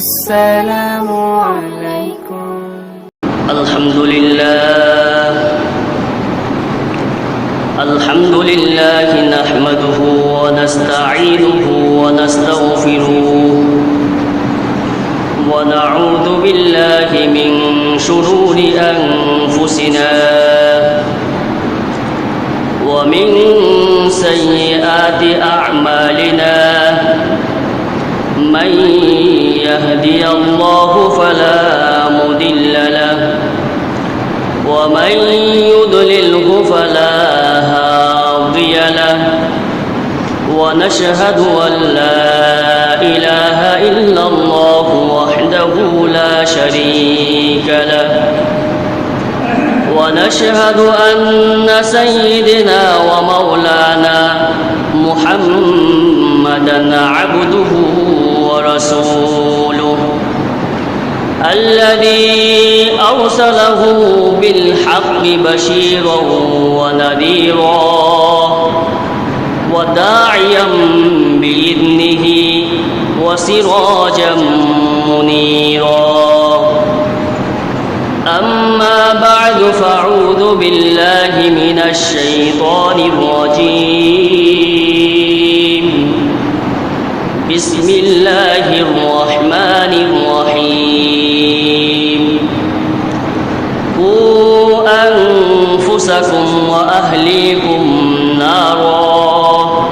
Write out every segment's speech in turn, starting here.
السلام عليكم. الحمد لله نحمده ونستعينه ونستغفره ونعوذ بالله من شرور أنفسنا ومن سيئات أعمالنا من يهدي الله فلا مضل له ومن يضلله فلا هادي له ونشهد أن لا إله إلا الله وحده لا شريك له ونشهد أن سيدنا ومولانا محمدا عبده ورسوله الذي أرسله بالحق بشيرا ونذيرا وداعيا بإذنه وسراجا منيرا أما بعد فأعوذ بالله من الشيطان الرجيم بسم الله الرحمن الرحيم قوا أنفسكم وأهليكم نارا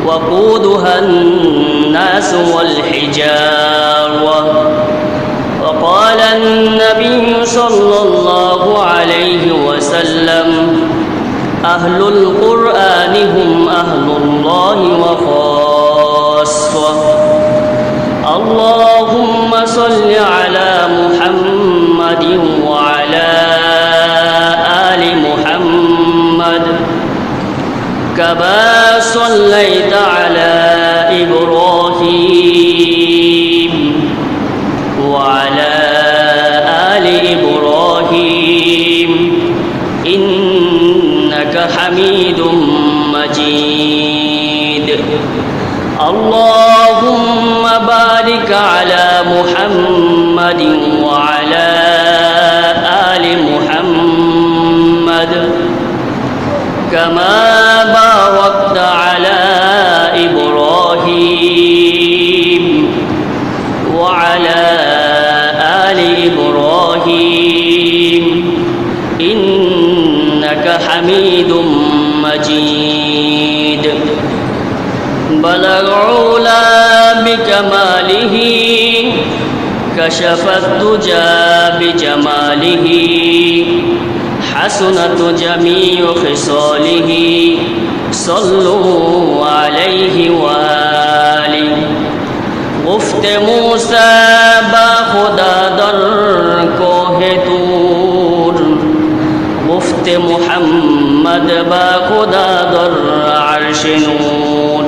وقودها الناس والحجارة وقال النبي صلى الله عليه وسلم أهل القرآن هم أهل الله وخاصة اللهم صل على محمد وعلى آل محمد كما صليت على إبراهيم وعلى آل إبراهيم إنك حميد مجيد اللهم بارك على محمد وعلى آل محمد كما باركت على إبراهيم وعلى آل إبراهيم إنك حميد مجيد بلغ علا بكماله كشف الدجى بجماله حسنت جميع خصاله صلوا عليه وآله گفت موسی با خدا در کوه طور گفت محمد با خدا در عرش نور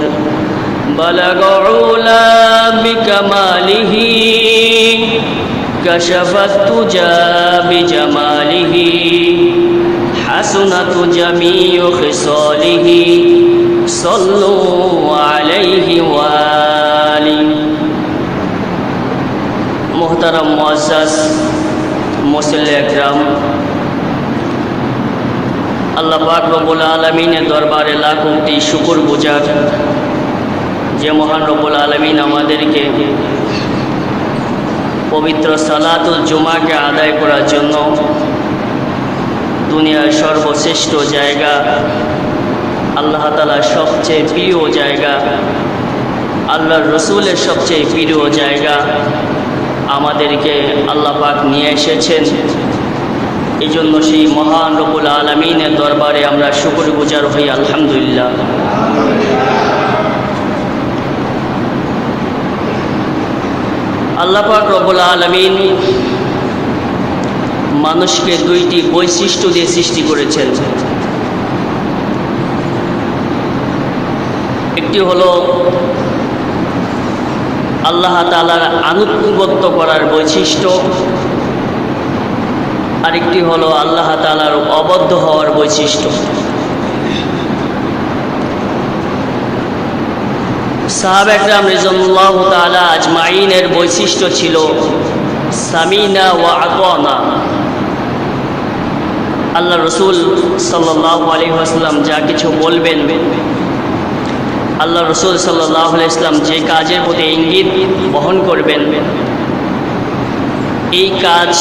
بلغ علا بکماله کشف الدجى بجماله حسنت جميع خصاله صلوا عليه وآله मोहतरम मुअज़्ज़ज़ मुसल्ली इकराम আল্লাহ পাক রব্বুল আলামিনের দরবারে লাখ কোটি শুকর গুজার যে মহান রব্বুল আলামিন আমাদেরকে পবিত্র সালাতুল জুমাকে আদায় করার জন্য দুনিয়ার সর্বশ্রেষ্ঠ জায়গা আল্লাহ তাআলার সবচেয়ে প্রিয় জায়গা আল্লাহর রাসূলের সবচেয়ে প্রিয় জায়গা আমাদেরকে আল্লাহ পাক নিয়ে এসেছেন এই জন্য সেই মহান রব্বুল আলামিনের দরবারে আমরা শুকরগুজার হই আলহামদুলিল্লাহ আল্লাহ পাক রব্বুল আলামিন মানুষকে দুইটি বৈশিষ্ট্য দিয়ে সৃষ্টি করেছেন একটি হলো আল্লাহ তাআলার আনুগত্য করার বৈশিষ্ট্য আরেকটি হলো আল্লাহ তাআলার অবদ্ধ হওয়ার বৈশিষ্ট্য সাহাবা একরাম রিজওয়ানুল্লাহ তাআলা আজমাইনের বৈশিষ্ট্য ছিল সামিনা ওয়া আতানা। আল্লাহ রসুল সাল্লাল্লাহু আলাইহি ওয়াসাল্লাম যা কিছু বলবেন, আল্লাহ রসুল সাল্লাল্লাহু আলাইহি ওয়াসাল্লাম যে কাজের প্রতি ইঙ্গিত বহন করবেন, এই কাজ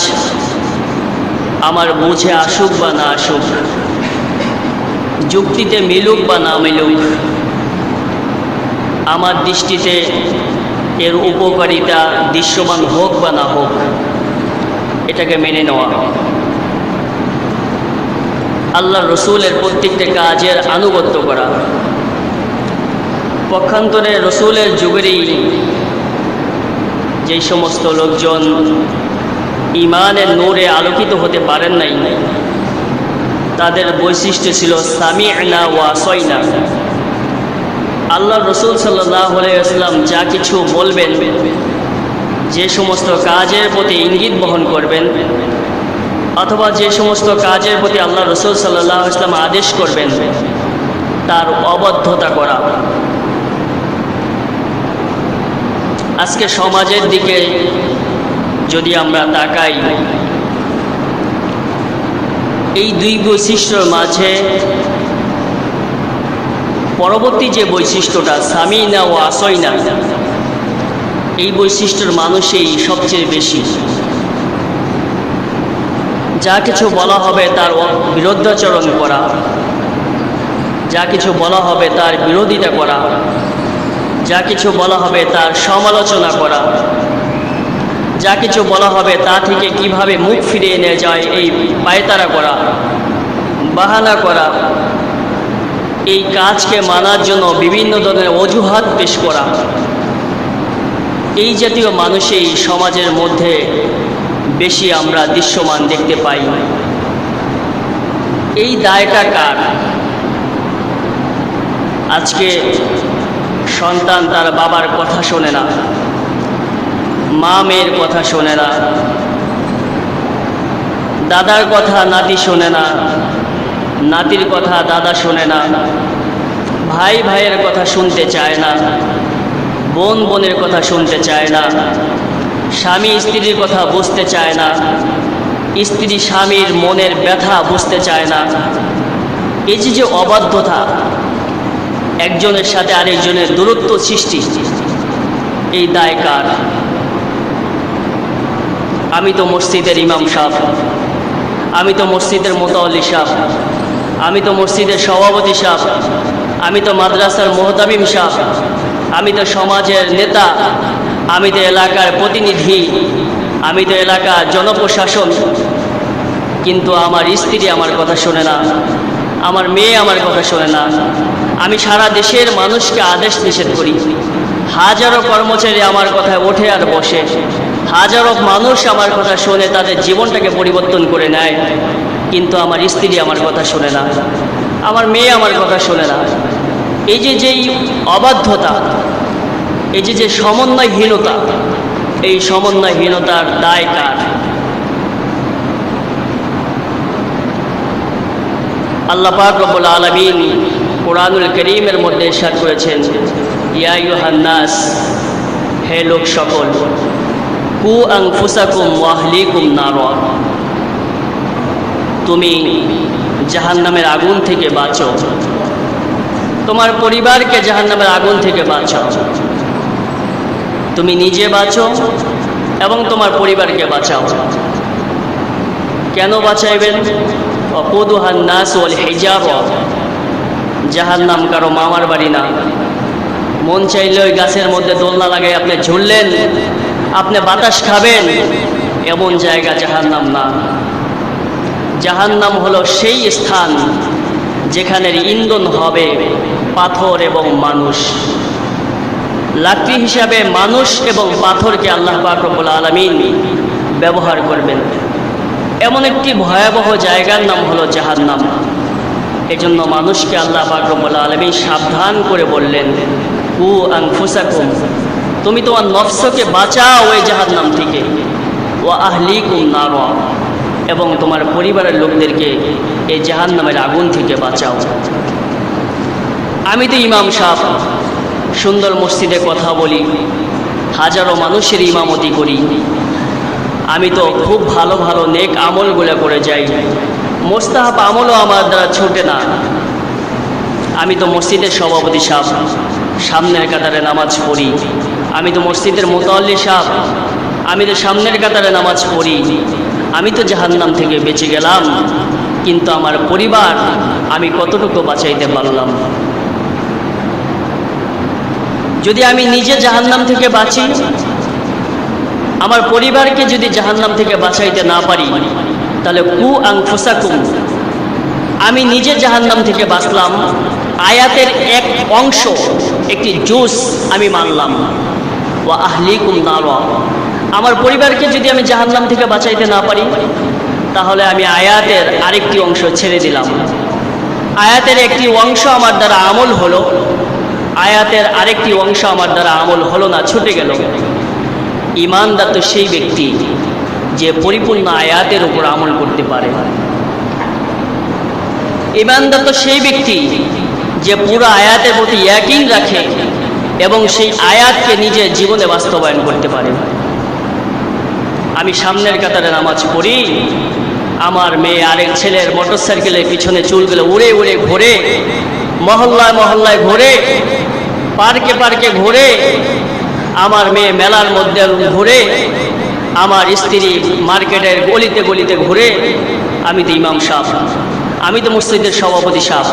আমার বুঝে আসুক বা না আসুক, যুক্তিতে মিলুক বা না মিলুক, আমার দৃষ্টিতে এর উপকারিতা দৃশ্যমান হোক বা না হোক, এটাকে মেনে নেওয়া। আল্লাহ রসুলের প্রত্যেকটা কাজের আনুগত্য করা। পক্ষান্তরে রসুলের যুগেরই যেই সমস্ত লোকজন ইমানের নূরে আলোকিত হতে পারেন নাই, তাদের বৈশিষ্ট্য ছিল সামি'না ওয়া আসাইনা। আল্লাহ রসুল সাল্লাল্লাহু আলাইহি ওয়াসাল্লাম যা কিছু বলবেন, যে সমস্ত কাজের প্রতি ইঙ্গিত বহন করবেন, অথবা যে সমস্ত কাজের প্রতি আল্লাহ রসুল সাল্লাল্লাহু আলাইহি ওয়াসাল্লাম আদেশ করবেন, তার অবাধ্যতা করা। আজকে সমাজের দিকে যদি আমরা তাকাই, এই দুই বৈশিষ্ট্যর মাঝে পরবর্তী যে বৈশিষ্ট্যটা সামিনা ও আসাইনা, এই বৈশিষ্ট্যের মানুষই সবচেয়ে বেশি। যা কিছু বলা হবে তার বিরুদ্ধাচরণ করা, যা কিছু বলা হবে তার বিরোধিতা করা, যা কিছু বলা হবে তার সমালোচনা করা, যা কিছু বলা হবে তা থেকে কিভাবে মুখ ফিরিয়ে নিয়ে যায় এই পায়তারা করা, বাহানা করা, এই কাজকে মানার জন্য বিভিন্ন ধরনের অজুহাত পেশ করা, এই জাতীয় মানুষই সমাজের মধ্যে বেশি আমরা দৃশ্যমান দেখতে পাই। এই দায়টা কার? আজকে সন্তান তার বাবার কথা শোনে না, মা মেয়ের কথা শোনে না, দাদার কথা নাতি শোনে না, নাতির কথা দাদা শোনে না, ভাই ভাইয়ের কথা শুনতে চায় না, বোন বোনের কথা শুনতে চায় না, স্বামী স্ত্রীর কথা বুঝতে চায় না, স্ত্রী স্বামীর মনের ব্যথা বুঝতে চায় না। এই যে অবাধ্যতা, একজনের সাথে আরেকজনের দূরত্ব সৃষ্টি, এই দায় কার? আমি তো মসজিদের ইমাম সাহেব, আমি তো মসজিদের মুতাওয়াল্লি সাহেব, আমি তো মসজিদের সভাপতি সাহেব, আমি তো মাদ্রাসার মুহতামিম সাহেব, আমি তো সমাজের নেতা, আমি তো এলাকার প্রতিনিধি, আমি তো এলাকার জনপ্রশাসন, কিন্তু আমার স্ত্রী আমার কথা শোনে না, আমার মেয়ে আমার কথা শোনে না। আমি সারা দেশের মানুষকে আদেশ নিষেধ করি, হাজারো কর্মচারী আমার কথায় ওঠে আর বসে, হাজারো মানুষ আমার কথা শোনে, তাদের জীবনটাকে পরিবর্তন করে নেয়, কিন্তু আমার স্ত্রী আমার কথা শোনে না, আমার মেয়ে আমার কথা শোনে না। এই যেই অবাধ্যতা, এই যে সমন্বয়হীনতা, এই সমন্বয়হীনতার দায় কার? আল্লাহ পাক রব্বুল আলামিন কোরআনুল কারীমের মধ্যে ইরশাদ করেছেন, ইয়া আইয়ুহান নাস, হে লোক সকল, কু আনফুসাকুম ওয়া আহলিকুম নারা, তুমি জাহান্নামের আগুন থেকে বাঁচো, তোমার পরিবারকে জাহান্নামের আগুন থেকে বাঁচাও। তুমি নিজে বাঁচো এবং তোমার পরিবারকে বাঁচাও। কেন বাঁচাইবেন? ওয়াকুদুহান নাস ওয়াল হিজারা, জাহান্নাম কারো মামার বাড়ি না। মন চাইলে ওই গাছের মধ্যে দোলনা লাগাই আপনি ঝুললেন, আপনি বাতাস খাবেন, এমন জায়গা জাহান্নাম না। জাহান্নাম হলো সেই স্থান যেখানের ইন্ধন হবে পাথর এবং মানুষ। লাকড়ি হিসাবে মানুষ এবং পাথরকে আল্লাহ পাক রব্বুল আলামিন ব্যবহার করবেন। এমন একটি ভয়াবহ জায়গার নাম হলো জাহান্নাম। এজন্য মানুষকে আল্লাহ পাক রব্বুল আলামিন সাবধান করে বললেন, কু আনফুসাকুম, তুমি তোমার নফসকে বাঁচাও এই জাহান্নাম থেকে, ওয়া আহলিকুম নারা, এবং তোমার পরিবারের লোকদেরকে এই জাহান্নামের আগুন থেকে বাঁচাও। আমি তো ইমাম সাহেব, সুন্দর মসজিদে কথা বলি, হাজারো মানুষের ইমামতি করি, আমি তো খুব ভালো ভালো নেক আমলগুলো করে যাই, মোস্তাহাব আমলও আমার দ্বারা ছোটে না। আমি তো মসজিদের সভাপতি সাহেব, সামনের কাতারে নামাজ পড়ি। আমি তো মসজিদের মুতাল্লি সাহেব, আমি তো সামনের কাতারে নামাজ পড়ি। আমি তো জাহান্নাম থেকে বেঁচে গেলাম, কিন্তু আমার পরিবার আমি কতটুকু বাঁচাইতে পারলাম? যদি আমি নিজে জাহান্নাম থেকে বাঁচি, আমার পরিবারকে যদি জাহান্নাম থেকে বাঁচাইতে না পারি, তাহলে কু আনফুসাকুম, আমি নিজে জাহান্নাম থেকে বাঁচলাম, আয়াতের এক অংশ, একটি জুস আমি মানলাম। ওয়া আহলিকুম নারা, আমার পরিবারকে যদি আমি জাহান্নাম থেকে বাঁচাইতে না পারি, তাহলে আমি আয়াতের আরেকটি অংশ ছেড়ে দিলাম। আয়াতের একটি অংশ আমার দ্বারা আমল হলো, আয়াতের আরেকটি অংশ আমার দ্বারা আমল হলো না, ছুটে গেল। ঈমানদার তো সেই ব্যক্তি যে পরিপূর্ণ আয়াতের উপর আমল করতে পারে। ঈমানদার তো সেই ব্যক্তি যে পুরো আয়াতের প্রতি ইয়াকিন রাখে এবং সেই আয়াতকে নিজের জীবনে বাস্তবায়ন করতে পারে। আমি সামনের কাতারে নামাজ পড়ি, আমার মেয়ে আরেক ছেলের মোটরসাইকেলের পিছনে চুলগুলো উড়ে উড়ে ঘোরে, মহল্লায় মহল্লায় ঘোরে, পার্কে পার্কে ঘোরে, আমার মেয়ে মেলার মধ্যে ঘুরে, আমার স্ত্রী মার্কেটের গলিতে গলিতে ঘুরে। আমি তো ইমাম সাহেব, আমি তো মসজিদের সভাপতি সাহেব,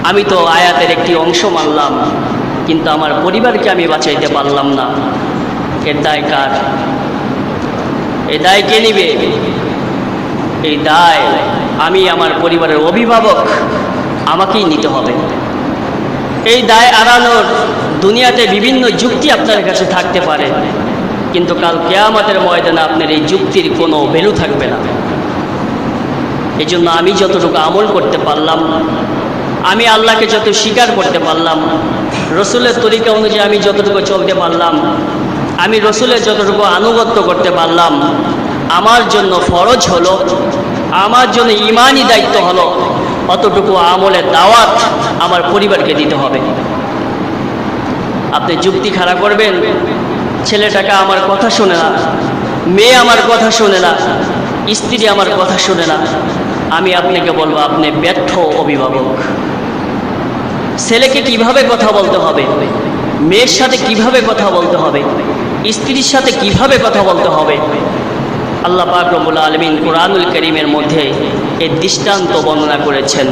আমি তো আয়াতের একটি অংশ মানলাম, কিন্তু আমার পরিবারকে আমি বাঁচাইতে পারলাম না। এর দায় কার? এই দায় কে নিবে? এই দায় আমি আমার পরিবারের অভিভাবক, আমাকেই নিতে হবে। এই দায় এড়ানোর দুনিয়াতে বিভিন্ন যুক্তি আপনার কাছে থাকতে পারে, কিন্তু কাল কিয়ামতের ময়দানে আপনার এই যুক্তির কোনো ভ্যালু থাকবে না। এই জন্য আমি যতটুকু আমল করতে পারলাম, আমি আল্লাহকে যত স্বীকার করতে পারলাম, রসুলের তরিকা অনুযায়ী আমি যতটুকু চলতে পারলাম, আমি রসুলের যতটুকু আনুগত্য করতে পারলাম, আমার জন্য ফরজ হলো, আমার জন্য ইমানি দায়িত্ব হলো, অতটুকু আমলের দাওয়াত আমার পরিবারকে দিতে হবে। আপনি যুক্তি খাড়া করবেন, ছেলেটাকে আমার কথা শোনে না, মেয়ে আমার কথা শোনে না, স্ত্রী আমার কথা শোনে না, আমি আপনাকে বলবো আপনি ব্যর্থ অভিভাবক। ছেলেকে কিভাবে কথা বলতে হবে, মেয়ের সাথে কিভাবে কথা বলতে হবে, স্ত্রীর সাথে কিভাবে কথা বলতে হবে, আল্লাহ পাক রব্বুল আলামিন কুরআনুল কারীমের মধ্যে এই দৃষ্টান্ত বর্ণনা করেছেন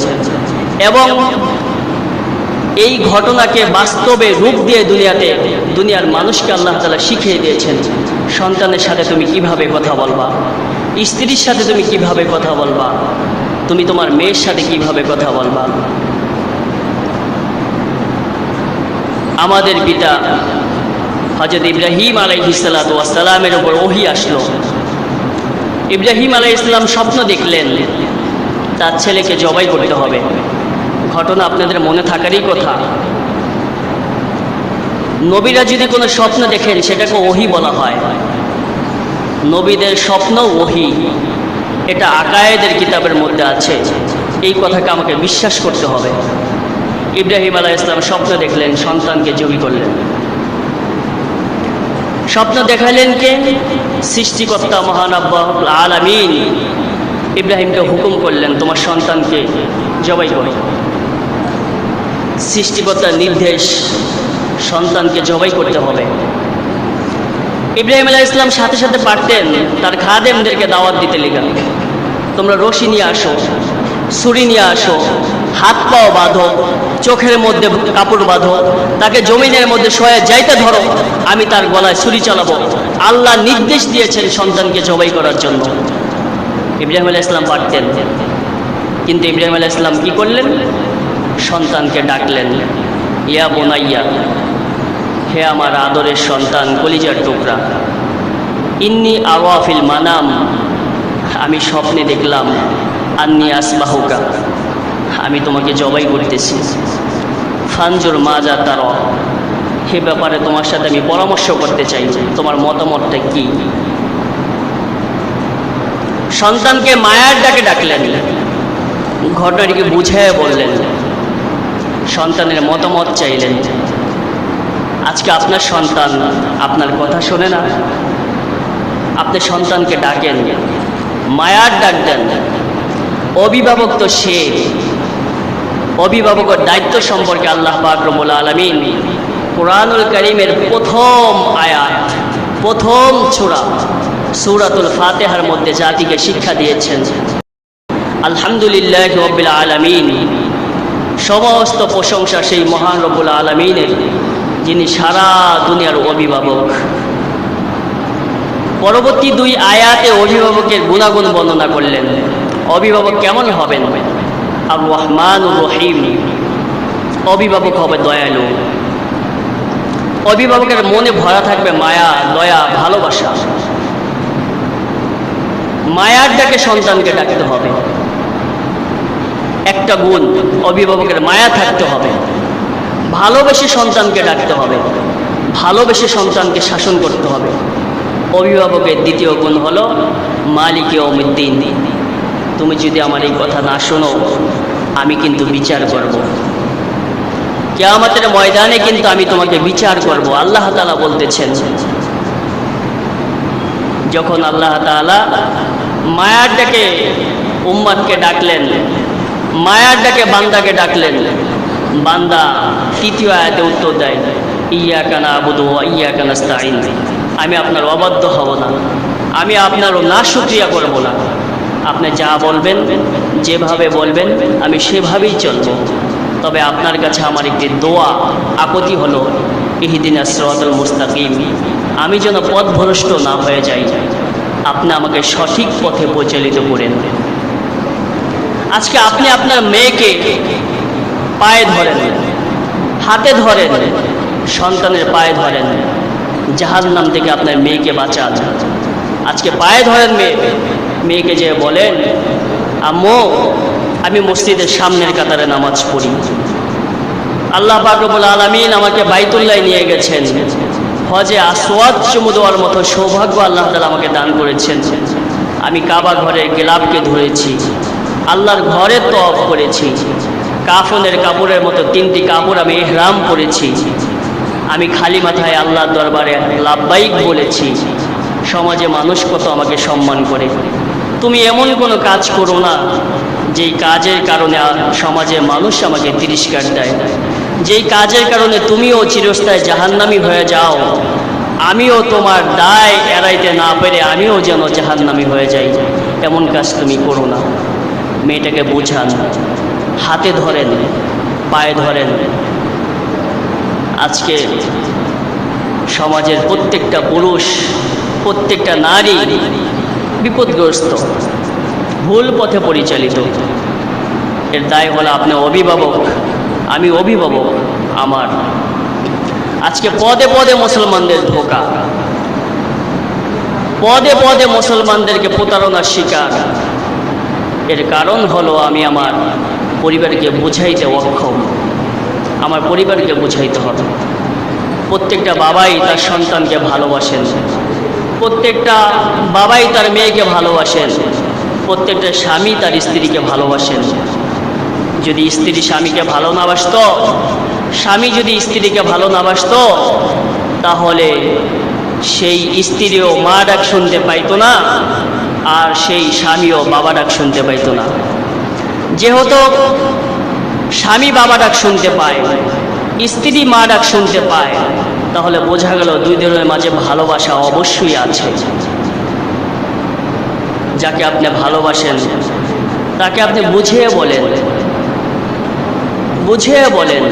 এবং এই ঘটনাকে বাস্তবে রূপ দিয়ে দুনিয়ার মানুষকে আল্লাহ তাআলা শিখিয়ে দিয়েছেন। সন্তানের সাথে তুমি কিভাবে কথা বলবা, স্ত্রীর সাথে তুমি কিভাবে কথা বলবা, তুমি তোমার মেয়ের সাথে কিভাবে কথা বলবা। আমাদের পিতা হযরত ইব্রাহিম আলাইহিস সালাতু ওয়াস সালামের উপর ওহী আসলো। ইব্রাহিম আলাইহিস সালাম স্বপ্ন দেখলেন তার ছেলেকে জবাই করতে হবে। ঘটনা আপনাদের মনে থাকারই কথা। নবীরা যদি কোনো স্বপ্ন দেখেন সেটাকে ওহী বলা হয়। নবীদের স্বপ্ন ওহী, এটা আকায়েদের কিতাবের মধ্যে আছে। এই কথাকে আমাকে বিশ্বাস করতে হবে। ইব্রাহিম আলাইহিস সালাম স্বপ্ন দেখলেন, সন্তানকে জবাই করলেন। স্বপ্ন দেখালেন কে? সৃষ্টিকর্তা মহান রব্বুল আলামিন ইব্রাহিমকে হুকুম করলেন তোমার সন্তানকে জবাই করো। সৃষ্টিকর্তার নির্দেশ, সন্তানকে জবাই করতে হবে। ইব্রাহিম আলাইহিস সালাম সাথে সাথে পারতেন তার খাদেমদেরকে দাওয়াত দিতে লেগেন, তোমরা রশি নিয়ে আসো, ছুরি নিয়ে আসো, হাত পাও বাঁধো, চোখের মধ্যে কাপড় বাঁধো, তাকে জমিনের মধ্যে শোয়ে যাইতে ধরো, আমি তার গলায় ছুরি চালাবো। আল্লাহ নির্দেশ দিয়েছেন সন্তানকে জবাই করার জন্য। ইব্রাহিম আলাইহিস সালাম পারতেন, কিন্তু ইব্রাহিম আলাইহিস সালাম কি করলেন? সন্তানকে ডাকলেন, ইয়া বুনাইয়া, হে আমার আদরের সন্তান, কলিজার টুকরা, ইন্নী আরা ফিল মানাম, আমি স্বপ্নে দেখলাম, আন্নী আসবাহুকা, আমি তোমাকে জবাই করতেছি। ফানজুর মাজা তারা, হে ব্যাপারে তোমার সাথে আমি পরামর্শ করতে চাই, তোমার মতামতটা কি? সন্তানকে মায়ার ডাকে ডাকলেন, ঘটনাটিকে বুঝাইয়া বললেন, সন্তানের মতামত চাইলেন। আজকে আপনার সন্তান আপনার কথা শোনে না। আপনি সন্তানকে ডাকেন, মায়ার ডাক দেন। অভিভাবক তো সে, অভিভাবকের দায়িত্ব সম্পর্কে আল্লাহ পাক রব্বুল আলামিন কোরআনুল কারীমের প্রথম আয়াত, প্রথম সূরাতুল ফাতিহার মধ্যে জাতিকে শিক্ষা দিয়েছেন। আলহামদুলিল্লাহি রাব্বিল আলামিন, সমস্ত প্রশংসা সেই মহান রব্বুল আলামিনের, যিনি সারা দুনিয়ার অভিভাবক। পরবর্তী দুই আয়াতে অভিভাবকের গুণাগুণ বর্ণনা করলেন। অভিভাবক কেমন হবেন? আর রহমানুর রহিম, অভিভাবক হবে দয়ালু। অভিভাবকের মনে ভরা থাকবে মায়া, দয়া, ভালোবাসা। মায়ার ডাকে সন্তানকে ডাকতে হবে। একটা গুণ, অভিভাবকের মায়া থাকতে হবে। ভালোবেসে সন্তানকে ডাকতে হবে, ভালোবেসে সন্তানকে শাসন করতে হবে। অভিভাবকের দ্বিতীয় গুণ হলো মালিকে ইয়াউমিদ্দিন, তুমি যদি আমার এই কথা না শোনো আমি কিন্তু বিচার করব। কিয়ামতের ময়দানে কিন্তু আমি তোমাকে বিচার করব। আল্লাহ তাআলা বলতেছেন, যখন আল্লাহ তাআলা মায়ার ডাকে উম্মতকে ডাকলেন, মায়ার ডাকে বান্দাকে ডাকলেন, বান্দা তৃতীয় আয়াতে উত্তর দেয়, ইয়্যাকা না'বুদু ওয়া ইয়্যাকা নাস্তাঈন, আমি আপনার অবাধ্য হব না, আমি আপনারও নাশুকরিয়া করব না। আপনি যা বলবেন, যেভাবে বলবেন আমি সেভাবেই চলব। তবে আপনার কাছে আমার একটি দোয়া আপত্তি হলো, ইহদিনাস সিরাতাল মুস্তাকিম, আমি যেন পথভ্রষ্ট না হয়ে যাই, আপনি আমাকে সঠিক পথে পরিচালিত করেন। আজকে আপনি আপনার মেয়েকে পায়ে ধরেন, হাতে ধরেন, সন্তানের পায়ে ধরেন, জাহান্নাম থেকে আপনার মেয়েকে বাঁচান। আজকে পায়ে ধরেন মেয়েকে যে বলেন, আম্মু আমি মসজিদের সামনের কাতারে নামাজ পড়ি, আল্লাহ পাক রব্বুল আলামিন আমাকে বাইতুল্লাহ নিয়ে গেছেন, হজে আসওয়াদ চুমু দেওয়ার মতো সৌভাগ্য আল্লাহ তাআলা আমাকে দান করেছেন। আমি কাবা ঘরের গিলাফকে ধরেছি, আল্লাহর ঘরে তওয়াফ করেছি, কাফনের কাপড়ের মতো 3টি কাপড় আমি ইহরাম পরেছি, আমি খালি মাথায় আল্লাহর দরবারে লাব্বাইক বলেছি। সমাজে মানুষ কত আমাকে সম্মান করে। তুমি এমন কোনো কাজ করো না যেই কাজের কারণে সমাজে মানুষ আমাকে তিরস্কার দেয়, যেই কাজের কারণে তুমিও চিরস্থায়ী জাহান্নামী হয়ে যাও, আমিও তোমার দায় এড়াইতে না পেরে আমিও যেন জাহান্নামী হয়ে যাই। এমন কাজ তুমি করো না। মেয়েটাকে বোঝান, হাতে ধরেন, পায়ে ধরেন। আজকে সমাজের প্রত্যেকটা পুরুষ, প্রত্যেকটা নারী বিপদগ্রস্ত, ভুল পথে পরিচালিত। এর দায় হলো আপনি অভিভাবক, আমি অভিভাবক আমার। আজকে পদে পদে মুসলমানদের ধোঁকা, পদে পদে মুসলমানদেরকে প্রতারণার শিকার। এর কারণ হলো আমি আমার পরিবারকে বুঝাইতে অক্ষম। আমার পরিবারকে বুঝাইতে হবে। প্রত্যেকটা বাবাই তার সন্তানকে ভালোবাসেন, প্রত্যেকটা বাবাই তার মেয়েকে ভালোবাসেন, প্রত্যেকটা স্বামী তার স্ত্রীকে ভালোবাসেন। যদি স্ত্রী স্বামীকে ভালো না বাসত, স্বামী যদি স্ত্রীকে ভালো না বাসত, তাহলে সেই স্ত্রীও মা ডাক শুনতে পাইতো না, আর সেই স্বামীও বাবা ডাক শুনতে পাইতো না। যেহেতু স্বামী বাবা ডাক শুনতে পায়, স্ত্রী মা ডাক শুনতে পায়, তাহলে বোঝা গেল দুই জনের মাঝে ভালোবাসা অবশ্যই আছে। যাকে আপনি ভালোবাসেন তাকে আপনি বুঝিয়ে বলেন, বুঝিয়ে বলেন,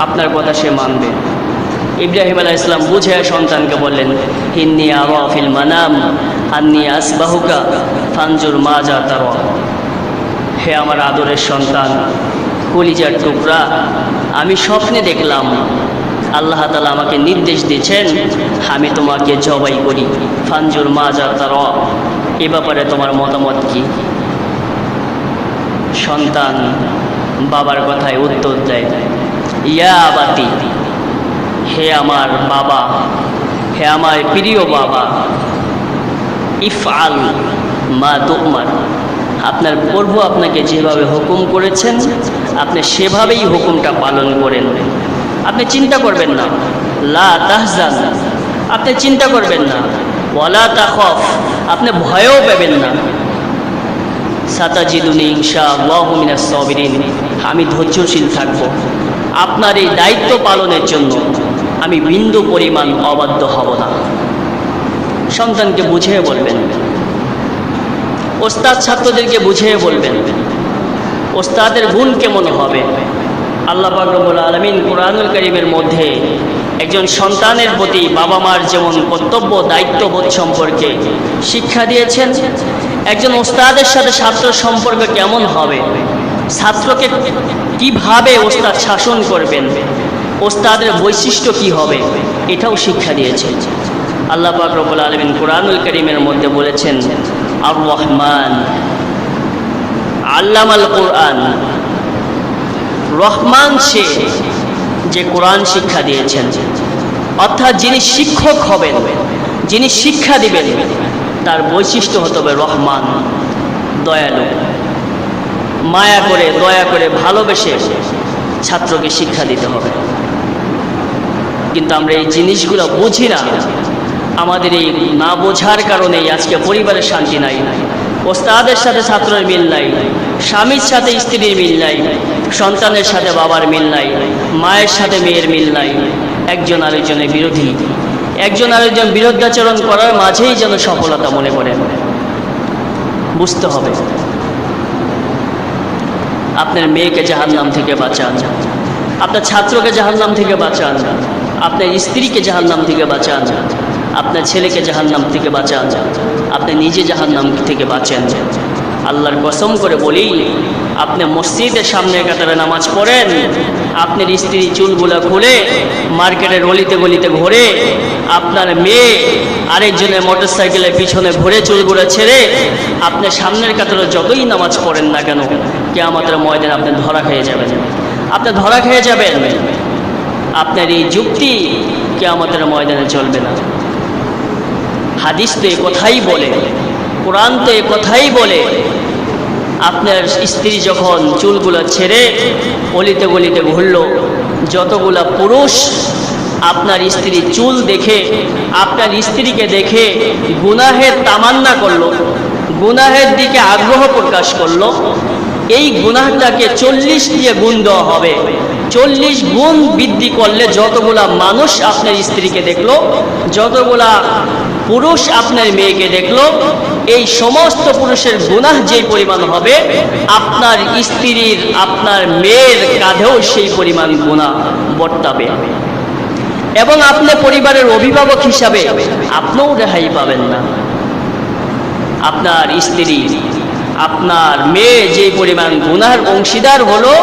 আপনার কথা সে মানবে। ইব্রাহিম আলাইহিস সালাম বুঝে সন্তানকে বললেন, ইন্নী আরা ফিল মানাম আন্নী আসবাহুকা ফানজুর মাজা তারা। হে আমার আদরের সন্তান, কলিজার টুকরা, আমি স্বপ্নে দেখলাম আল্লাহ তাআলা আমাকে নির্দেশ দিয়েছেন আমি তোমাকে জবাই করি। ফানজুর মাজা তারা, এ ব্যাপারে তোমার মতামত কি? সন্তান বাবার কথায় উত্তর দেয়, ইয়া আবাতি, হে আমার বাবা, হে আমার প্রিয় বাবা, ইফআল মা তুমার, আপনার প্রভু আপনাকে যেভাবে হুকুম করেছেন আপনি সেভাবেই হুকুমটা পালন করেন। আপনি চিন্তা করবেন না। লা তাহজান, আপনি চিন্তা করবেন না। ওয়ালা তাখাফ, আপনি ভয়ও পাবেন না। সাতাজিদুনি ইনশাআল্লাহু মিনাস সাবিরিন, আমি ধৈর্যশীল থাকব। আপনার এই দায়িত্ব পালনের জন্য আমি বিন্দু পরিমাণ অবাধ্য হব না। সন্তানকে বুঝিয়ে বলবেন, ওস্তাদ ছাত্রদেরকে বুঝিয়ে বলবেন ওস্তাদের গুণ কেমন হবে। আল্লাহ পাক রব্বুল আলামিন কুরআনুল কারীমের মধ্যে একজন সন্তানের প্রতি বাবা মার যেমন কর্তব্য দায়িত্ববোধ সম্পর্কে শিক্ষা দিয়েছেন, একজন ওস্তাদের সাথে ছাত্র সম্পর্ক কেমন হবে, ছাত্রকে কিভাবে ওস্তাদ শাসন করবেন, ওস্তাদের বৈশিষ্ট্য কি হবে, এটাও শিক্ষা দিয়েছেন। আল্লাহ পাক রব্বুল আলামিন কুরআনুল কারীমের মধ্যে বলেছেন, আর রহমান আল্লামাল কুরআন, রহমান সে যে কোরআন শিক্ষা দিয়েছেন। অর্থাৎ যিনি শিক্ষক হবেন, যিনি শিক্ষা দিবেন, তার বৈশিষ্ট্য হতে হবে রহমান, দয়ালু, মায়া করে দয়া করে ভালোবেসে ছাত্রকে শিক্ষা দিতে হবে। কিন্তু আমরা এই জিনিসগুলো বুঝি না। আমাদের এই না বোঝার কারণেই আজকে পরিবারের শান্তি নাই, ওস্তাদের সাথে ছাত্রের মিল নাই, স্বামীর সাথে স্ত্রীর মিল নাই, সন্তানের সাথে বাবার মিল নাই, মায়ের সাথে মেয়ের মিল নাই। একজন আরেকজনের বিরোধী, একজন আরেকজন বিরোধাচরণ করার মাঝেই যেন সফলতা মনে করেন। বুঝতে হবে আপনার মেয়েকে জাহান্নাম থেকে বাঁচান, আপনার ছাত্রকে জাহান্নাম থেকে বাঁচান, আপনার স্ত্রীকে জাহান্নাম থেকে বাঁচান, আপনার ছেলেকে জাহান্নাম থেকে বাঁচান, আপনি নিজে জাহান্নাম থেকে বাঁচেন। আল্লাহর কসম করে বলি, আপনি মসজিদের সামনের কাতারে নামাজ পড়েন, আপনার স্ত্রী চুলগুলা খুলে মার্কেটের গলিতে গলিতে ঘোরে, আপনার মেয়ে আরেকজনের মোটরসাইকেলের পিছনে ঘুরে চুলগুলা ছেড়ে আপনি সামনের কাতারে যতই নামাজ পড়েন না কেন, কিয়ামতের ময়দানে আপনি ধরা খেয়ে যাবেন। আপনি ধরা খেয়ে যাবেন। আপনার এই যুক্তি কিয়ামতের ময়দানে চলবে না। হাদিস তো এ কথাই বলে, কোরআন তো এ কথাই বলে, আপনার স্ত্রী যখন চুলগুলো ছেড়ে অলিতে গলিতে ঘুরল, যতগুলা পুরুষ আপনার স্ত্রী চুল দেখে, আপনার স্ত্রীকে দেখে গুনাহের তামান্না করলো, গুনাহের দিকে আগ্রহ প্রকাশ করলো, এই গুনাহটাকে 40 দিয়ে গুণ দেওয়া হবে। 40 গুণ বৃদ্ধি করলে যতগুলা মানুষ আপনার স্ত্রীকে দেখলো, যতগুলা পুরুষ আপনার মেয়েকে দেখলো, এই সমস্ত পুরুষের গুনাহ যেই পরিমাণ হবে, আপনার স্ত্রীর আপনার মেয়ের কাঁধেও সেই পরিমাণ গুনাহ বর্তাবে। এবং আপনি পরিবারের অভিভাবক হিসাবে আপনিও রেহাই পাবেন না। আপনার স্ত্রী আপনার মেয়ে যে পরিমাণ গুনাহের অংশীদার হলো,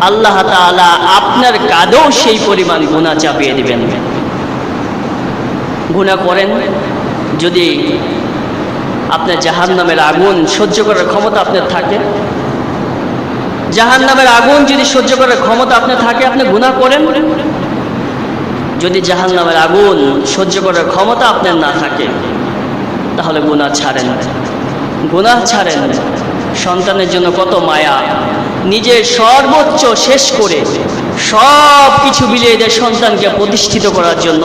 আল্লাহ তাআলা আপনার কাঁধেও সেই পরিমাণ গুনাহ চাপিয়ে দিবেন। গুনাহ করেন, যদি আপনার জাহান্নামের আগুন সহ্য করার ক্ষমতা আপনার থাকে, জাহান্নামের আগুন যদি সহ্য করার ক্ষমতা আপনার থাকে, আপনি গুনাহ করেন। যদি জাহান্নামের আগুন সহ্য করার ক্ষমতা আপনার না থাকে, তাহলে গুনাহ ছাড়েন, গুনাহ ছাড়েন। সন্তানের জন্য কত মায়া, নিজের সর্বোচ্চ শেষ করে সব কিছু বিলিয়ে দেয় সন্তানকে প্রতিষ্ঠিত করার জন্য,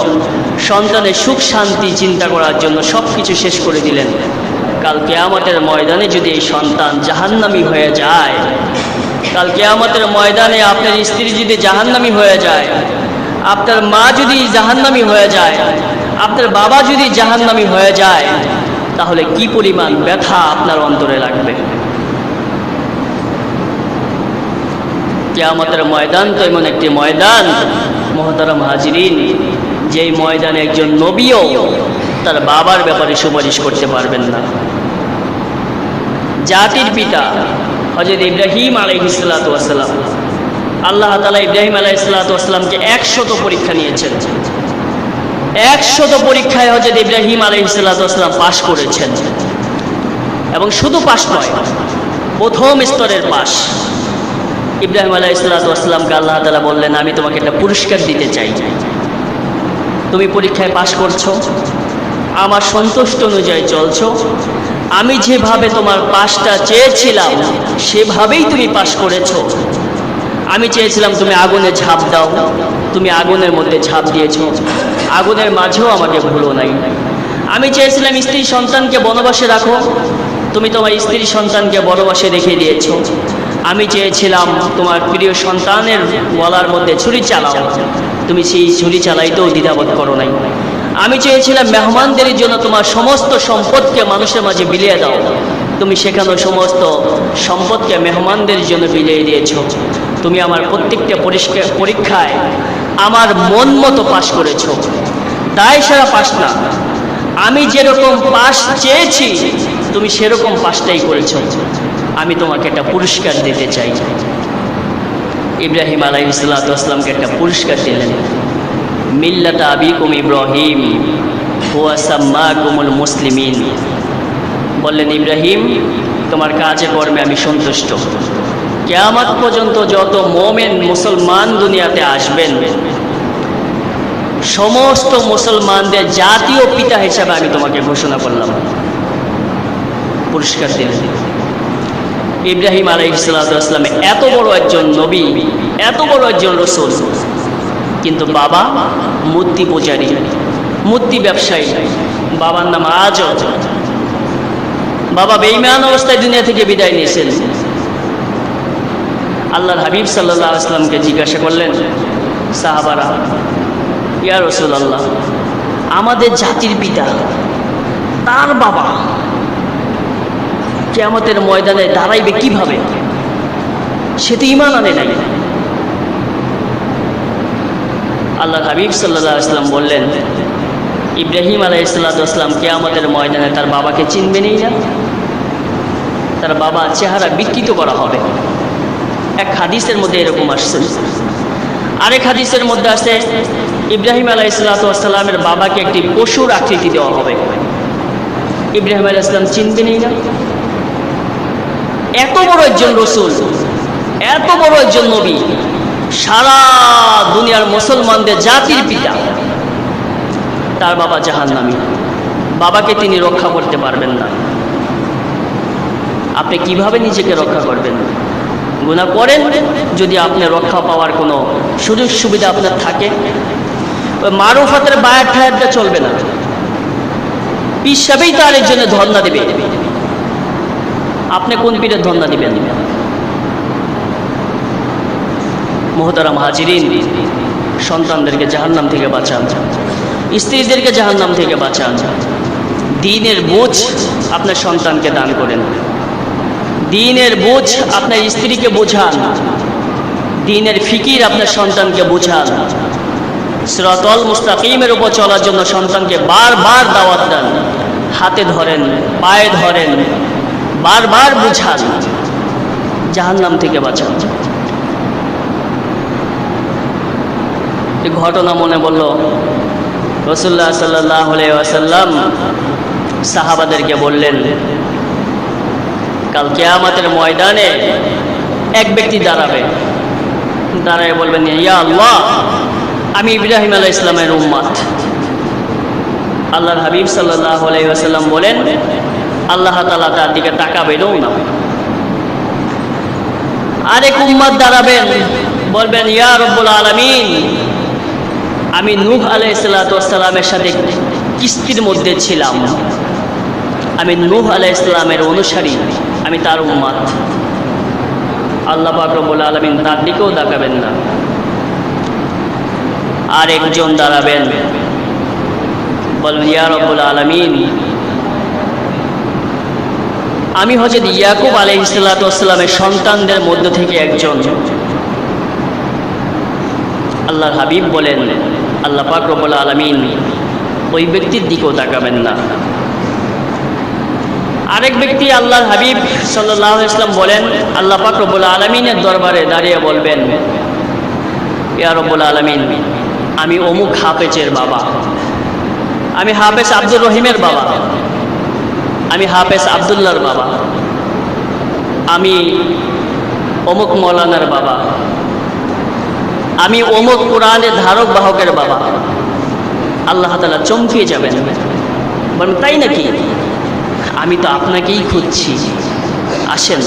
সন্তানের সুখ শান্তি চিন্তা করার জন্য সব কিছু শেষ করে দিলেন। কাল কিয়ামতের ময়দানে যদি এই সন্তান জাহান্নামী হয়ে যায়, কাল কিয়ামতের ময়দানে আপনার স্ত্রী যদি জাহান্নামী হয়ে যায়, আপনার মা যদি জাহান্নামী হয়ে যায়, আপনার বাবা যদি জাহান্নামী হয়ে যায়, তাহলে কি পরিমাণ ব্যথা আপনার অন্তরে লাগবে। কিয়ামতের ময়দান তো এমন একটি ময়দান, মুহতারাম হাজিরিন, যেই ময়দানে একজন নবীও তার বাবার ব্যাপারে সুপারিশ করতে পারবেন না। জাতির পিতা হযরত ইব্রাহিম আলাইহিস সালাতু ওয়াস সালাম, আল্লাহ তাআলা ইব্রাহিম আলাইহিস সালাতু ওয়াস সালামকে 100 পরীক্ষা নিয়েছেন। 100 পরীক্ষায় হযরত ইব্রাহিম আলাইহিস সালাতু ওয়াস সালাম পাশ করেছেন। এবং শুধু পাশ নয়, প্রথম স্তরের পাশ। ইব্রাহিম আলাইহিস সালাতু ওয়াস সালামকে আল্লাহ তাআলা বললেন, আমি তোমাকে একটা পুরস্কার দিতে চাই। তুমি পরীক্ষায় পাশ করছো, আমার সন্তুষ্ট অনুযায়ী চলছো, আমি যেভাবে তোমার পাশটা চেয়েছিলাম সেভাবেই তুমি পাশ করেছো। আমি চেয়েছিলাম তুমি আগুনে ঝাঁপ দাও, তুমি আগুনের মধ্যে ঝাঁপ দিয়েছ, আগুনের মাঝেও আমাকে ভুলো নাই। আমি চেয়েছিলাম স্ত্রী সন্তানকে বনবাসে রাখো, তুমি তোমার স্ত্রী সন্তানকে বনবাসে রেখে দিয়েছ। আমি চেয়েছিলাম তোমার প্রিয় সন্তানের গলার মধ্যে ছুরি চালাও, তুমি সেই ছুরি চালাইতেও দ্বিধাবোধ করো নাই। আমি চেয়েছিলাম মেহমানদের জন্য তোমার সমস্ত সম্পদকে মানুষের মাঝে বিলিয়ে দাও, তুমি সেখানে সমস্ত সম্পদকে মেহমানদের জন্য বিলিয়ে দিয়েছ। তুমি আমার প্রত্যেকটা পরীক্ষায় আমার মন মতো পাশ করেছ, দায় সারা পাস না। আমি যেরকম পাস চেয়েছি তুমি সেরকম পাসটাই করেছ। আমি তোমাকে একটা পুরস্কার দিতে চাই। ইব্রাহিম আলাইহিস সালাতু ওয়াস সালামকে একটা পুরস্কার দিলেন। মিল্লাতা আবিকুম ইব্রাহিম হুয়া সাম্মাকুমুল মুসলিমিন। বললেন, ইব্রাহিম তোমার কাজে কর্মে আমি সন্তুষ্ট। কিয়ামত পর্যন্ত যত মুমিন মুসলমান দুনিয়াতে আসবেন, সমস্ত মুসলমানদের জাতীয় পিতা হিসাবে আমি তোমাকে ঘোষণা করলাম। পুরস্কার দিলেন। ইব্রাহিম আলাইহিস সালাতু ওয়াস সালাম এত বড় একজন নবী, এত বড় একজন রাসূল, কিন্তু বাবা মূর্তি পূজারী, মূর্তি ব্যবসায়ী। বাবার নাম আজর। বাবা বেঈমান অবস্থায় দুনিয়া থেকে বিদায় নিয়েছেন। আল্লাহর হাবিব সাল্লাল্লাহু আলাইহি ওয়াসাল্লামকে জিজ্ঞাসা করলেন সাহাবারা, ইয়া রাসূলুল্লাহ, আমাদের জাতির পিতা তার বাবা কিয়ামতের ময়দানে দাঁড়াইবে কিভাবে? সে তো ঈমান আনে নাই। আল্লাহর হাবিব সাল্লাল্লাহু আলাইহি ওয়াসাল্লাম বললেন, ইব্রাহিম আলাইহিস সালাতু ওয়াস সালাম কিয়ামতের ময়দানে তার বাবাকে চিনবেনই না, তার বাবা চেহারা বিকৃত করা হবে। এক হাদিসের মধ্যে এরকম আসছে। আরেক হাদিসের মধ্যে আছে ইব্রাহিম আলাইহিস সালাতু ওয়াস সালামের বাবাকে একটি পশুর আকৃতি দেওয়া হবে। ইব্রাহিম আলাইহিস সালাম চিনবেনই না। এত বড় একজন রাসূল, এত বড় একজন নবী, সারা দুনিয়ার মুসলমানদের জাতির পিতা, তার বাবা জাহান্নামী। বাবাকে তিনি রক্ষা করতে পারবেন না। আপনি কিভাবে নিজেকে রক্ষা করবেন? গুনাহ করেন, যদি আপনি রক্ষা পাওয়ার কোনো সুযোগ সুবিধা আপনার থাকে, ওই মারুফাতের বায়াত ঠায়াতটা চলবে না। পীর সাহেবই তার এর জন্য ধর্ণা দেবে। আপনি কোন পীরের ধর্ণা দিবেন? মুহতারাম হাজিরিন, সন্তানদেরকে জাহান্নাম থেকে বাঁচান, স্ত্রীদেরকে জাহান্নাম থেকে বাঁচান। দ্বীনের বোঝ আপনার সন্তানকে দান করেন, দ্বীনের বোঝ আপনার স্ত্রীকে বোঝান, দ্বীনের ফিকির আপনার সন্তানকে বোঝান। সিরাতাল মুস্তাকিমের উপর চলার জন্য সন্তানকে বারবার দাওয়াত দেন, হাতে ধরেন, পায়ে ধরেন, বারবার বুঝান, জাহান্নাম থেকে বাঁচান। ঘটনা মনে বলল, রাসূলুল্লাহ সাল্লাল্লাহু আলাইহি ওয়াসাল্লাম সাহাবাদেরকে বললেন, কাল কিয়ামতের ময়দানে এক ব্যক্তি দাঁড়াবে, দাঁড়ায় বলবেন, ইয়া আল্লাহ, আমি ইব্রাহিম আলাইহিস সালামের উম্মত। আল্লাহর হাবিব সাল্লাল্লাহু আলাইহি ওয়াসাল্লাম বলেন, আল্লাহ তাআলা তার দিকে তাকাবেনও না। আরেক উম্মত দাঁড়াবেন, বলবেন, ইয়া রব্বুল আলামিন, আমি নূহ আলাইহিস সালাতু ওয়াস সালামের সাথে কিস্তির মধ্যে ছিলাম, আমি নূহ আলাইহিস সালামের অনুসারী, আমি তার উম্মত। আল্লাহ পাক রব্বুল আলামিন তার দিকেও তাকাবেন না। আর একজন দাঁড়াবেন, বলবেন, ইয়া রব্বুল আলামিন, আমি হযরত ইয়াকুব আলাইহিস সালাতু ওয়াস সালামের সন্তানদের মধ্য থেকে একজন। আল্লাহর হাবিব বলেন, আল্লাহ পাক রব্বুল আলামিন ওই ব্যক্তির দিকেও তাকাবেন না। আরেক ব্যক্তি আল্লাহর হাবিব সাল্লাল্লাহু আলাইহি ওয়াসাল্লাম বলেন, আল্লাহ পাক রব্বুল আলামিনের দরবারে দাঁড়িয়ে বলবেন, ইয়া রব্বুল আলামিন, আমি অমুক হাফেজের বাবা, আমি হাফেজ আব্দুর রহিমের বাবা, আমি হাফেজ আব্দুল্লাহর বাবা, আমি অমুক মৌলানার বাবা, আমি অমুক কোরআনের ধারক বাহকের বাবা। আল্লাহ তাআলা চমকিয়ে যাবেন, বলেন, তাই নাকি? আমি তো আপনাকেই খুঁজছি, আসেন।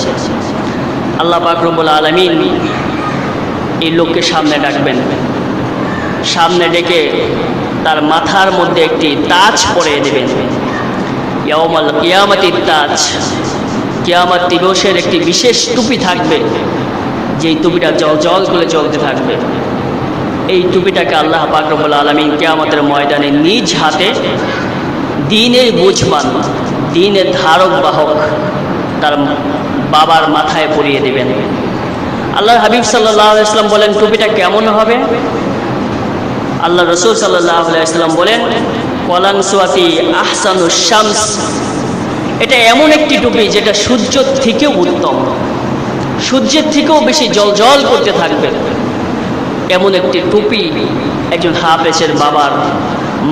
আল্লাহ পাক রব্বুল আলামিন এই লোককে সামনে ডাকবেন, সামনে ডেকে তার মাথার মধ্যে একটি তাজ পরিয়ে দেবেন। ইয়াউমাল কিয়ামাতির তাজ, কিয়ামত দিবসের একটি বিশেষ টুপি থাকবে, যেই টুপিটা জল জল করে জ্বলতে থাকবে। এই টুপিটাকে আল্লাহ পাক রব্বুল আলামিন কিয়ামতের ময়দানে নিজ হাতে দ্বীনের বুঝবান, দ্বীনের ধারক বাহক তার বাবার মাথায় পরিয়ে দেবেন। আল্লাহর হাবিব সাল্লাল্লাহু আলাইহি ওয়াসাল্লাম বলেন, টুপিটা কেমন হবে? আল্লাহ রাসূল সাল্লাল্লাহু আলাইহি ওয়াসাল্লাম বলেন, কলানসুয়াতি আহসানুশ শামস, এটা এমন একটি টুপি যেটা সূর্যের থেকেও উত্তম, সূর্যের থেকেও বেশি জ্বলজ্বল করতে থাকবে। এমন একটি টুপি একজন হাফেজের বাবার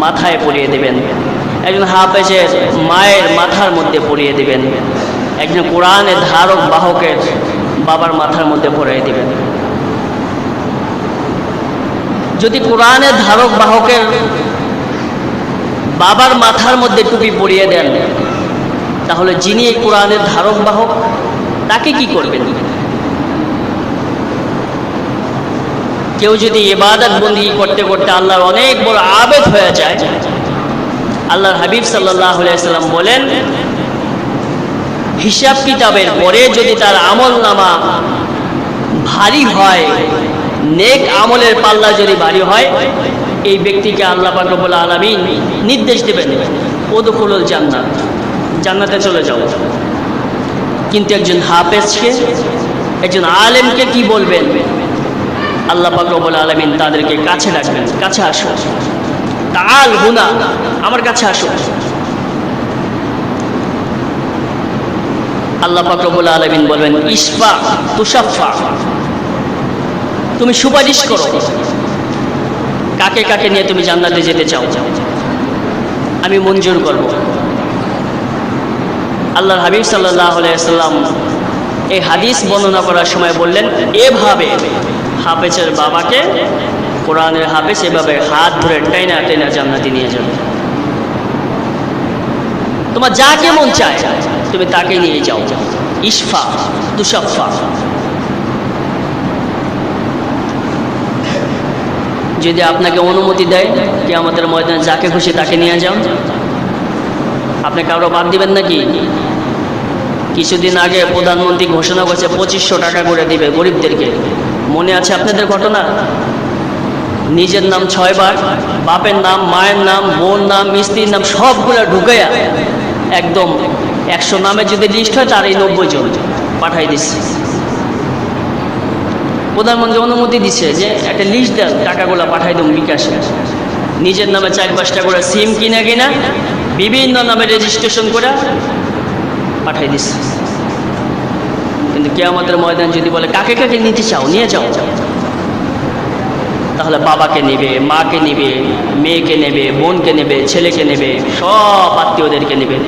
মাথায় পরিয়ে দেবেন, একজন হাফেজের মায়ের মাথার মধ্যে পরিয়ে দেবেন, একজন কোরআনের ধারক বাহকের বাবার মাথার মধ্যে পরিয়ে দেবেন। যদি কোরআনের ধারক বাহকের বাবার মাথার মধ্যে টুপি পরিয়ে দেন, তাহলে যিনি এই কোরআনের ধারক বাহক তাকে কি করবেন? কেউ যদি ইবাদত বন্দেগী করতে করতে আল্লাহর অনেক বড় আবেদ হয়ে যায়, আল্লাহর হাবিব সাল্লাল্লাহু আলাইহি ওয়াসাল্লাম বলেন, হিসাব কিতাবের পরে যদি তার আমল নামা ভারী হয়, নেক আমলের পাল্লা যদি ভারী হয়, এই ব্যক্তিকে আল্লাহ পাক রব্বুল আলামিন নির্দেশ দেবেন, উদখুলুল জান্নাত, জান্নাতে চলে যাও। কিন্তু একজন হাফেজকে, একজন আলেমকে কি বলবেন? আল্লাহ পাক রব্বুল আলামিন তাদেরকে কাছে ডাকবেন, কাছে আসো, তাআল হুনা, আমার কাছে আসো। আল্লাহ পাক রব্বুল আলামিন বলবেন, ইশফা তুশাফা, তুমি সুপারিশ করো, কাকে কাকে নিয়ে তুমি জান্নাতে যেতে চাও, আমি মঞ্জুর করব। আল্লাহর হাবিব সাল্লাল্লাহু আলাইহি ওয়াসাল্লাম এই হাদিস বর্ণনা করার সময় বললেন, এভাবে হাফেজের বাবাকে, কোরআনের হাফেজ এভাবে হাত ধরে টাইনা টাইনা জান্নাতে নিয়ে যাবে। তোমার যা কেমন চায় তুমি তাকে নিয়ে যাও, ইশফা তুশাফা। যদি আপনাকে অনুমতি দেয় কিয়ামতের ময়দানে যাকে খুশি তাকে নিয়ে যাও, আপনি কারো বাদ দিবেন নাকি? কিছুদিন আগে প্রধানমন্ত্রী ঘোষণা করেছে 2500 টাকা করে দিবে গরিবদেরকে, মনে আছে আপনাদের ঘটনা? নিজের নাম 6 বার, বাপের নাম, মায়ের নাম, বোন নাম, স্ত্রীর নাম সবগুলো ঢুকাইয়া একদম 100 নামে যদি লিস্ট হয় তার এই 90 জন পাঠাই দিচ্ছে। প্রধানমন্ত্রী অনুমতি দিচ্ছে যে একটা লিস্ট দেন, টাকাগুলো পাঠাই দেব বিকাশে। নিজের নামে 4-5টা করে সিম কিনা কিনা বিভিন্ন নামে রেজিস্ট্রেশন করে পাঠাই দিচ্ছে। কিন্তু কিয়ামতের ময়দান যদি বলে কাকে কাকে নিতে চাও নিয়ে যাও, তাহলে বাবাকে নেবে, মাকে নেবে, মেয়েকে নেবে, বোনকে নেবে, ছেলেকে নেবে, সব আত্মীয়দেরকে নেবে।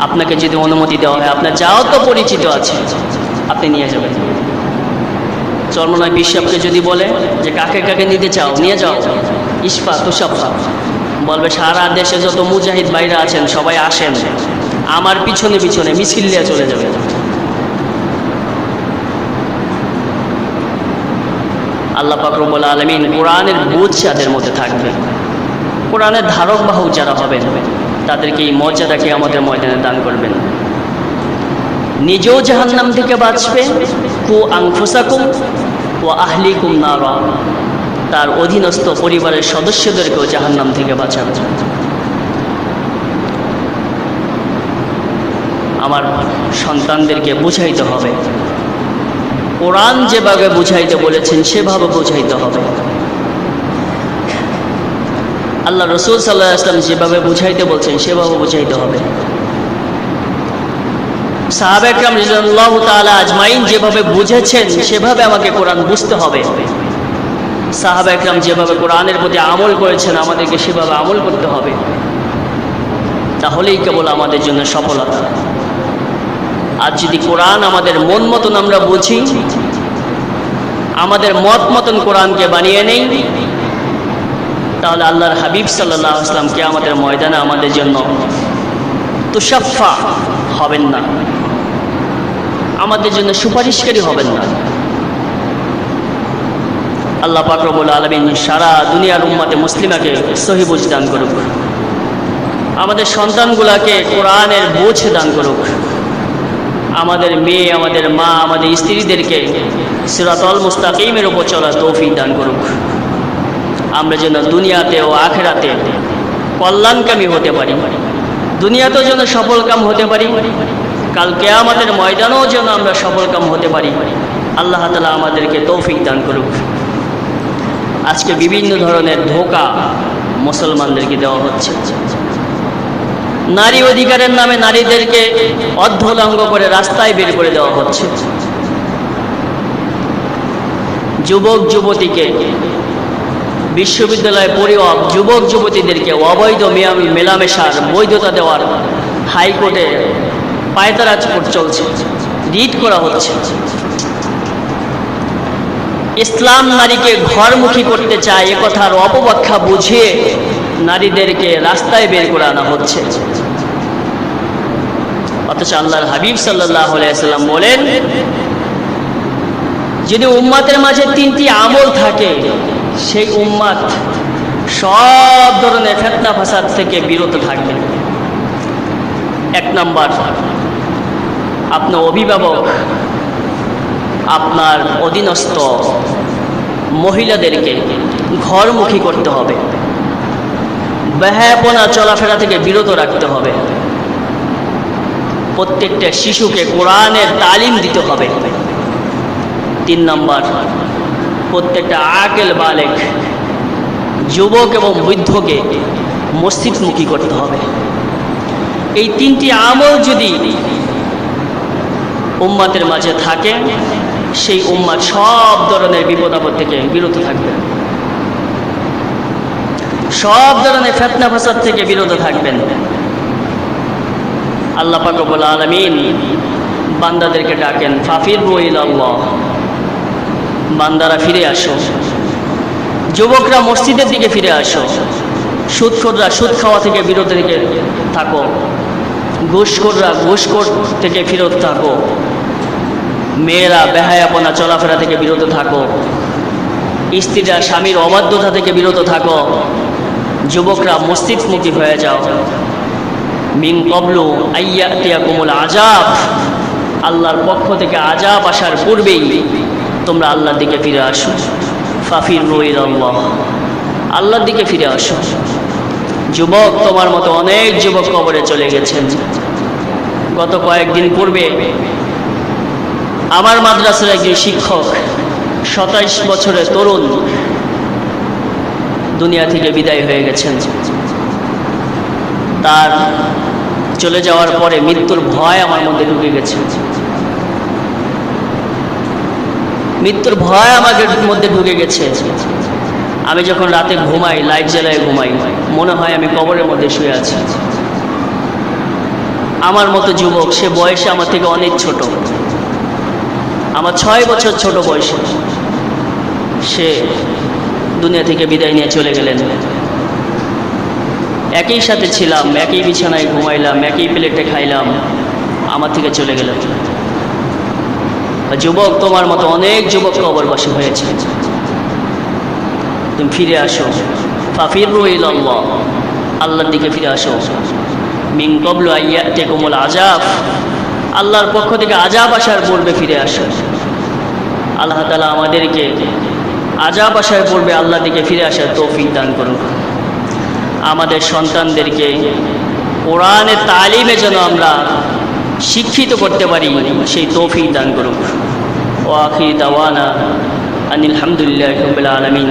আপনাকে যদি অনুমতি দেওয়া হয়, আপনার যাও তো পরিচিত আছে, আপনি নিয়ে যাবেন। চরমনায় বিশ্বকে যদি বলে যে কাকে কাকে নিতে চাও নিয়ে যাও, ইশফা তুশাফা, বলবে সারা দেশে যত মুজাহিদ ভাইরা আছেন সবাই আসেন, আমার পিছনে পিছনে মিছিল নিয়ে চলে যাবে। আল্লাহ পাক রব্বুল আলামিন কোরআনের বুঝ যাদের মধ্যে থাকবে, কোরআনের ধারক বাহক যারা হবেন, তাদেরকে এই মর্যাদাকে আমাদের ময়দানে দান করবেন। নিজেও জাহান্নাম থেকে বাঁচবে, কু আনফুসাকুম ওয়া আহলিকুম নারা, তার অধীনস্থ পরিবারের সদস্যদেরকেও জাহান্নাম থেকে বাঁচাবে। আমার সন্তানদেরকে বুঝাইতে হবে, কোরআন যেভাবে বুঝাইতে বলেছেন সেভাবে বুঝাইতে হবে। আল্লাহ রাসূল সাল্লাল্লাহু আলাইহি ওয়াসাল্লাম যেভাবে বুঝাইতে বলছেন সেভাবে বুঝাইতে হবে। সাহাবায়ে কেরাম রাদিয়াল্লাহু তাআলা আজমাইন যেভাবে বুঝেছেন সেভাবে আমাকে কোরআন বুঝতে হবে। সাহাবায়ে কেরাম যেভাবে কোরআনের প্রতি আমল করেছেন আমাদেরকে সেভাবে আমল করতে হবে, তাহলেই কেবল আমাদের জন্য সফলতা। আর যদি কোরআন আমাদের মন মতন আমরা বুঝি, আমাদের মত মতন কোরআনকে বানিয়ে নেই, তাহলে আল্লাহর হাবিব সাল্লাল্লাহু আলাইহি ওয়াসাল্লাম কিয়ামতের ময়দানে আমাদের জন্য তুশাফা হবেন না, আমাদের জন্য সুপারিশকারী হবেন না। আল্লাহ পাক রব্বুল আলামিন সারা দুনিয়ার উম্মতে মুসলিমাকে সহি বুঝ দান করুক, আমাদের সন্তানগুলাকে কোরআনের বোঝ দান করুক, আমাদের মেয়ে, আমাদের মা, আমাদের স্ত্রীদেরকে সিরাতাল মুস্তাকিমের উপর চলার তৌফিক দান করুক। আমরা যেন দুনিয়াতে ও আখিরাতে কল্যাণকামী হতে পারি, দুনিয়াতেও যেন সফলকাম হতে পারি, কাল কিয়ামতের ময়দানেও যেন আমরা সফলকাম হতে পারি। আল্লাহ তাআলা আমাদেরকে তৌফিক দান করুক। আজকে বিভিন্ন ধরনের ধোঁকা মুসলমানদেরকে দেওয়া হচ্ছে। নারী অধিকারের নামে নারীদেরকে অর্ধলঙ্গ করে রাস্তায় বের করে দেওয়া হচ্ছে। যুবক যুবতীকে বিশ্ববিদ্যালয়ে পড়ুয়া যুবক যুবতীদেরকে অবৈধ মেলামেশার বৈধতা দেওয়ার হাইকোর্টে পায়তারা চলছে, রিট করা হচ্ছে। ইসলাম নারীকে ঘরমুখী করতে চায় এ কথার অপব্যাখ্যা বুঝিয়ে নারীদেরকে রাস্তায় বের করে আনা হচ্ছে। অথচ আল্লাহর হাবিব সাল্লাল্লাহু আলাইহি সাল্লাম বলেন, যদি উম্মাতের মাঝে 3টি আমল থাকে, সেই উম্মাত সব ধরনের ফিতনা ফাসাদ থেকে বিরত থাকবে। 1 নম্বর, আপনার অভিভাবক আপনার অধীনস্থ মহিলাদেরকে ঘরমুখী করতে হবে, বেহায়াপনা চলাফেরা থেকে বিরত রাখতে হবে। প্রত্যেকটা শিশুকে কোরআনের তালিম দিতে হবে। 3 নম্বর, প্রত্যেকটা আকেল বালেক যুবক এবং বৃদ্ধকে মসজিদমুখী করতে হবে। এই 3টি আমল যদি উম্মাতের মাঝে থাকে, সেই উম্মাত সব ধরনের বিপদ আপদ থেকে বিরত থাকবে, সব ধরনের ফিতনা ফাসাদ থেকে বিরত থাকবেন। আল্লাহ পাক রব্বুল আলামিন বান্দাদেরকে ডাকেন, ফাফিরু ইলাল্লাহ, বান্দারা ফিরে আসো, যুবকরা মসজিদের দিকে ফিরে আসো, সুদখোররা সুদ খাওয়া থেকে বিরত থেকে থাকো, ঘুষখোররা ঘুষখোর থেকে ফিরত থাকো, মেয়েরা বেহায়াপনা চলাফেরা থেকে বিরত থাকো, স্ত্রীরা স্বামীর অবাধ্যতা থেকে বিরত থাকো, যুবকরা মসজিদমুখী হয়ে যাও। মিন ক্বাবলু আইয়াতিয়াকুমুল আযাব, আল্লাহর পক্ষ থেকে আযাব আসার পূর্বেই তোমরা আল্লাহর দিকে ফিরে আসো। ফাফিরু ইলাল্লাহ, আল্লাহর দিকে ফিরে আসো। যুবক, তোমার মতো অনেক যুবক কবরে চলে গেছেন। গত কয়েকদিন পূর্বে আমার মাদ্রাসার একজন শিক্ষক, 27 বছরের তরুণ, দুনিয়া থেকে বিদায় হয়ে গেছেন। তার চলে যাওয়ার পরে মৃত্যুর ভয় আমার মধ্যে ঢুকে গেছে, মৃত্যুর ভয় আমাদের মধ্যে ঢুকে গেছে। আমি যখন রাতে ঘুমাই, লাইট জ্বালায় ঘুমাই, মনে হয় আমি কবরের মধ্যে শুয়ে আছি। আমার মতো যুবক, সে বয়সে আমার থেকে অনেক ছোট, আমার 6 বছর ছোট বয়সে সে দুনিয়া থেকে বিদায় নিয়ে চলে গেলেন। একই সাথে ছিলাম, একই বিছানায় ঘুমাইলাম, একই প্লেটে খাইলাম, আমার থেকে চলে গেলেন। যুবক, তোমার মতো অনেক যুবক কবরবাসী হয়েছে, তুমি ফিরে আসো। ফাফিরু ইলাল্লাহ, আল্লাহর দিকে ফিরে আসো। মিন ক্বাবলু আইয়াতিয়াকুমুল আযাব, আল্লাহর পক্ষ থেকে আযাব আসার পূর্বে ফিরে আসো। আল্লাহ তাআলা আমাদেরকে আযাব আসার পূর্বে আল্লাহর দিকে ফিরে আসার তৌফিক দান করুন। আমাদের সন্তানদেরকে কোরআনের তালিমে যেন আমরা শিক্ষিত করতে পারি, সেই তৌফিক দান করুন। ওয়া আখিরু দাওয়ানা আনিল হামদুলিল্লাহি রাব্বিল আলামিন।